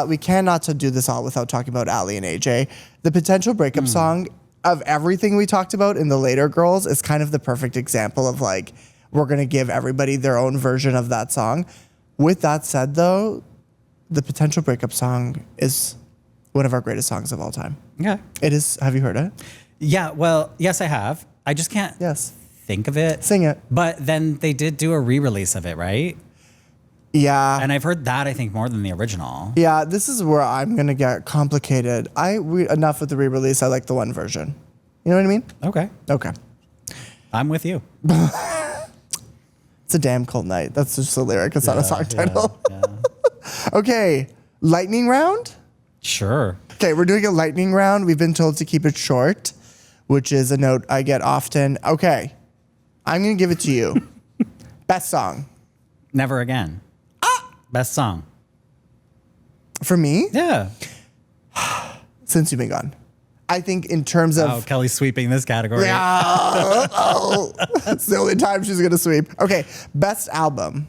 We cannot do this all without talking about Ali and AJ. The potential breakup song of everything we talked about in the later girls is kind of the perfect example of like, we're going to give everybody their own version of that song. With that said, though, the potential breakup song is one of our greatest songs of all time. Yeah. It is. Have you heard it? Yeah, well, yes, I have. I just can't think of it. Sing it. But then they did do a re-release of it, right? Yeah. And I've heard that, I think, more than the original. Yeah, this is where I'm going to get complicated. Enough with the re-release. I like the one version. You know what I mean? Okay. Okay. I'm with you. It's a damn cold night. That's just a lyric. It's not a song title. Yeah. Okay. Lightning round? Sure. Okay, we're doing a lightning round. We've been told to keep it short, which is a note I get often. Okay. I'm going to give it to you. Best song. Never Again. Best song. For me? Yeah. Since You've Been Gone. I think in terms of... Oh, Kelly's sweeping this category. Yeah. That's the only time she's going to sweep. Okay. Best album.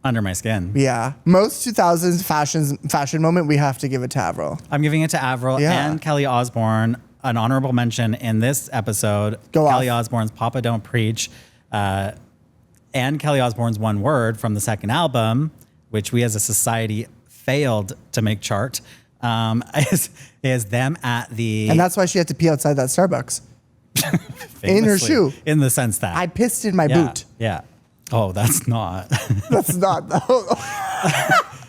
Under My Skin. Yeah. Most 2000s fashion moment, we have to give it to Avril. I'm giving it to Avril and Kelly Osbourne. An honorable mention in this episode. Kelly Osbourne's Papa Don't Preach. And Kelly Osbourne's One Word from the second album, which we as a society failed to make chart, is them at the... And that's why she had to pee outside that Starbucks. In her shoe. In the sense that... I pissed in my boot. Yeah. Oh, that's not... That's not, though.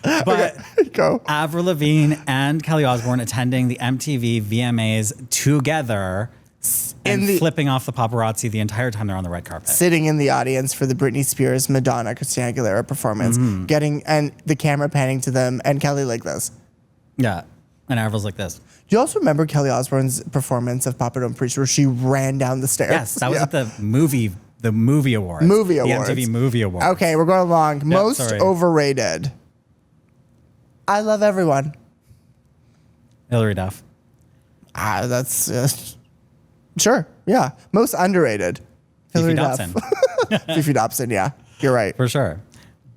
But okay, go. Avril Lavigne and Kelly Osbourne attending the MTV VMAs together and flipping off the paparazzi the entire time they're on the red carpet. Sitting in the audience for the Britney Spears, Madonna, Christina Aguilera performance, and the camera panning to them, and Kelly like this. Yeah, and Avril's like this. Do you also remember Kelly Osbourne's performance of Papa Don't Preach, where she ran down the stairs? Yes, that was at the movie awards. The MTV Movie Awards. Okay, we're going along. Yep, Most overrated. I love everyone. Hillary Duff. That's sure. Yeah. Most underrated. Hillary Dobson. Fefe Dobson. Yeah, you're right. For sure.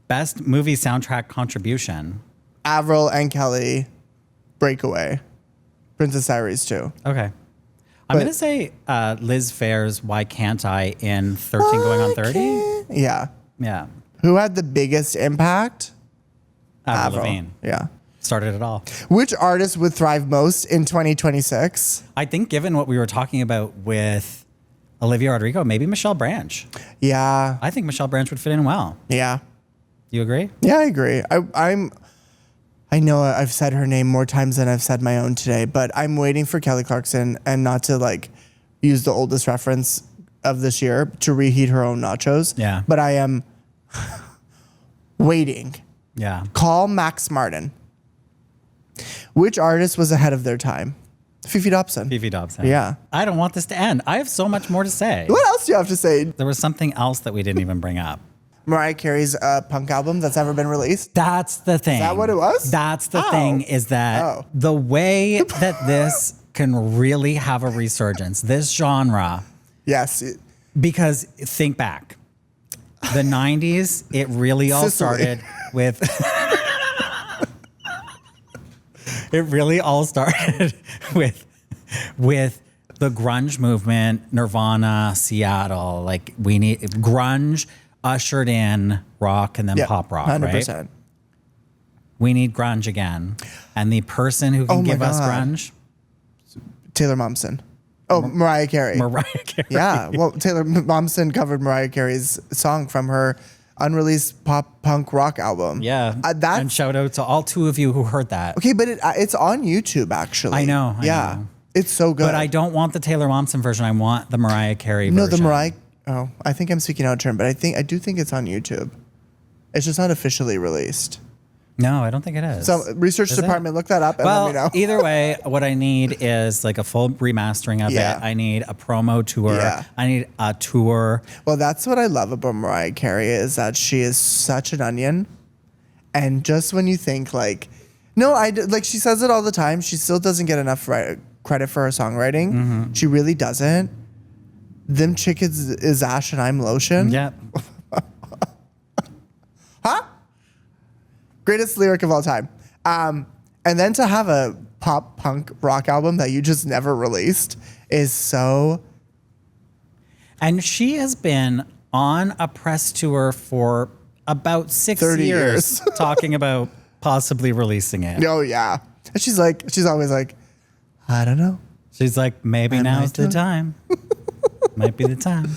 Best movie soundtrack contribution. Avril and Kelly, Breakaway. Princess Diaries too. Okay. I'm going to say Liz Phair's Why Can't I in 13 Going on 30. Yeah. Yeah. Who had the biggest impact? Avril Lavigne. Yeah. Started it all. Which artist would thrive most in 2026? I think given what we were talking about with Olivia Rodrigo, maybe Michelle Branch. Yeah. I think Michelle Branch would fit in well. Yeah. You agree? Yeah, I agree. I know I've said her name more times than I've said my own today, but I'm waiting for Kelly Clarkson, and not to like use the oldest reference of this year, to reheat her own nachos. Yeah. But I am waiting. Yeah. Call Max Martin. Which artist was ahead of their time? Fefe Dobson. Fefe Dobson. Yeah. I don't want this to end. I have so much more to say. What else do you have to say? There was something else that we didn't even bring up. Mariah Carey's punk album that's never been released. That's the thing. Is that what it was? That's the thing, is that the way that this can really have a resurgence, this genre. Yes. Because think back. The 90s, it really all started with... It really all started with the grunge movement, Nirvana, Seattle. Like we need grunge ushered in rock and then pop rock, 100%. Right? We need grunge again. And the person who can give us grunge? Taylor Momsen. Oh, Mariah Carey. Mariah Carey. Yeah. Well, Taylor Momsen covered Mariah Carey's song from her unreleased pop punk rock album. Yeah. And shout out to all two of you who heard that. Okay, but it's on YouTube actually. I know. I know. It's so good. But I don't want the Taylor Momsen version. I want the Mariah Carey version. No, the Mariah. Oh, I think I'm speaking out of turn, but I do think it's on YouTube. It's just not officially released. No, I don't think it is. So research department, look that up and let me know. Either way, what I need is like a full remastering of it. I need a promo tour. Yeah. I need a tour. Well, that's what I love about Mariah Carey is that she is such an onion. And just when you think like, no, like she says it all the time. She still doesn't get enough credit for her songwriting. Mm-hmm. She really doesn't. Them chickens is ash and I'm lotion. Yep. Huh? Greatest lyric of all time. And then to have a pop punk rock album that you just never released is so... And she has been on a press tour for about 30 years talking about possibly releasing it. Oh, yeah. And she's always like, I don't know. She's like, maybe now's the time. Might be the time.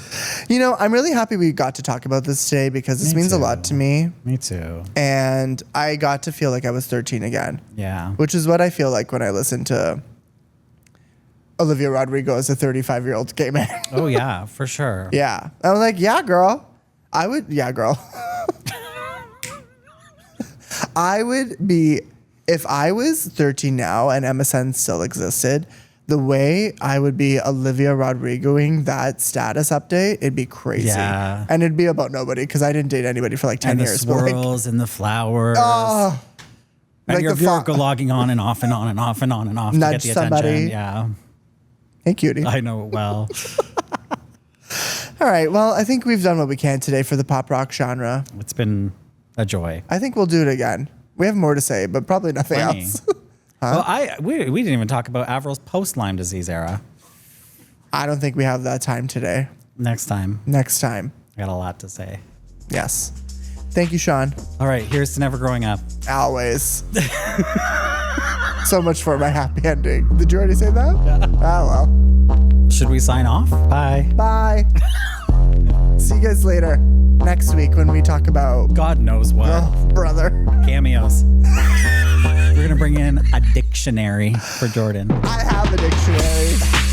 You know, I'm really happy we got to talk about this today because this means a lot to me. Me too. And I got to feel like I was 13 again. Yeah. Which is what I feel like when I listen to Olivia Rodrigo as a 35-year-old gay man. Oh, yeah, for sure. Yeah. I was like, yeah, girl. Yeah, girl. I would be, if I was 13 now and MSN still existed, the way I would be Olivia Rodrigoing that status update, it'd be crazy. Yeah. And it'd be about nobody because I didn't date anybody for like 10 years. And the swirls and the flowers. Oh. And like you're logging on and off and on and off and on and off Nudge to get the somebody. attention. Yeah. Hey, cutie. I know it well. All right. Well, I think we've done what we can today for the pop rock genre. It's been a joy. I think we'll do it again. We have more to say, but probably nothing else. Huh? Well, we didn't even talk about Avril's post-Lyme disease era. I don't think we have that time today. Next time. I got a lot to say. Yes. Thank you, Sean. All right, here's to never growing up. Always. So much for my happy ending. Did you already say that? Yeah. Oh, well. Should we sign off? Bye. Bye. See you guys later next week when we talk about... God knows what. Oh, brother. Cameos. We're going to bring in a dictionary for Jordan. I have a dictionary.